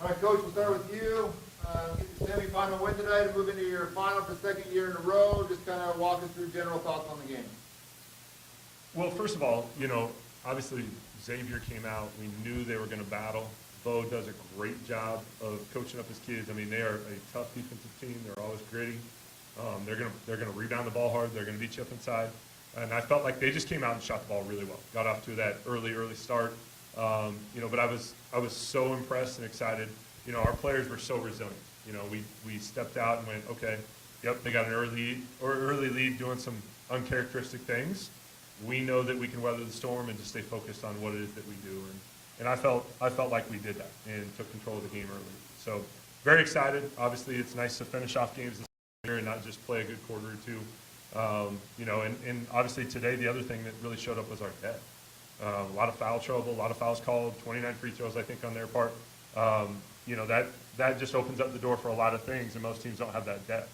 right, Coach, we'll start with you. Get the semifinal win today to move into your final for the second year in a row. Just kind of walk us through general thoughts on the game. Well, first of all, obviously Xavier came out. We knew they were going to battle. Bo does a great job of coaching up his kids. I mean, they are a tough defensive team. They're always gritty. They're gonna rebound the ball hard. They're gonna beat you up inside. And I felt like they just came out and shot the ball really well. Got off to that early start. But I was so impressed and excited. Our players were so resilient. We stepped out and went, okay, yep, they got an early lead doing some uncharacteristic things. We know that we can weather the storm and just stay focused on what it is that we do. And I felt like we did that and took control of the game early. So very excited. Obviously, it's nice to finish off games this year and not just play a good quarter or two. And obviously today the other thing that really showed up was our depth. A lot of foul trouble, a lot of fouls called, 29 free throws I think on their part. That just opens up the door for a lot of things, and most teams don't have that depth.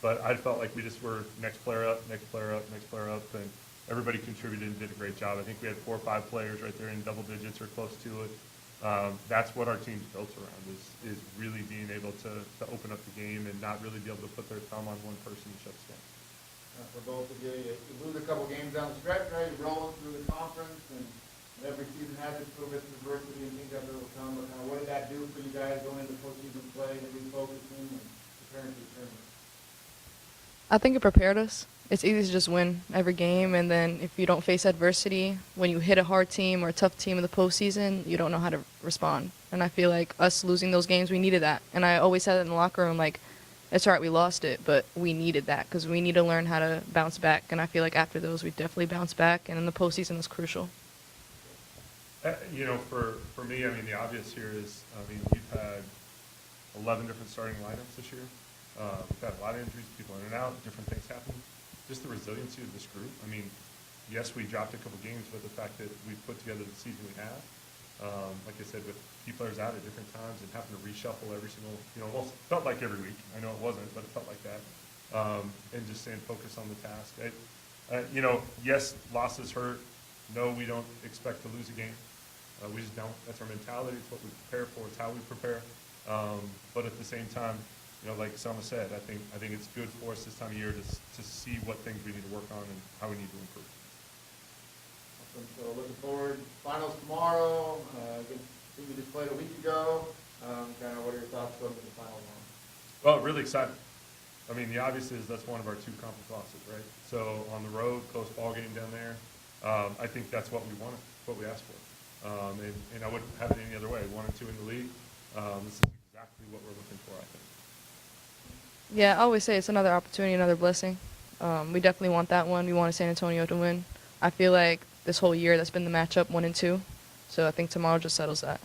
But I felt like we just were next player up, next player up, next player up, and everybody contributed and did a great job. I think we had 4 or 5 players right there in double digits or close to it. That's what our team's built around, is really being able to open up the game and not really be able to put their thumb on one person and shut us down. For both of you, you lose a couple games down the stretch, right? You're rolling through the conference, and every season has its little bits of adversity and things that will come. But kind of what did that do for you guys going into postseason play and refocusing and preparing for the tournament? I think it prepared us. It's easy to just win every game, and then if you don't face adversity, when you hit a hard team or a tough team in the postseason, you don't know how to respond. And I feel like us losing those games, we needed that. And I always said it in the locker room, like, it's all right, we lost it, but we needed that because we need to learn how to bounce back. And I feel like after those, we definitely bounced back, and in the postseason is crucial. For me, I mean, the obvious here is, we've had 11 different starting lineups this year. We've had a lot of injuries, people in and out, different things happen. Just the resiliency of this group. I mean, yes, we dropped a couple games, but the fact that we put together the season we have, like I said, with key players out at different times and having to reshuffle every single, almost felt like every week. I know it wasn't, but it felt like that. And just staying focused on the task. Yes, losses hurt. No, we don't expect to lose a game. We just don't. That's our mentality. It's what we prepare for. It's how we prepare. But at the same time, like Selma said, I think it's good for us this time of year to see what things we need to work on and how we need to improve. Awesome. So looking forward, finals tomorrow. We just played a week ago. Kind of what are your thoughts going to the final round? Well, really excited. I mean, the obvious is that's one of our 2 conference losses, right? So on the road, close ball game down there. I think that's what we wanted, what we asked for. And I wouldn't have it any other way. 1 and 2 in the league. This is exactly what we're looking for, I think. Yeah, I always say it's another opportunity, another blessing. We definitely want that one. We wanted San Antonio to win. I feel like this whole year that's been the matchup 1 and 2. So I think tomorrow just settles that.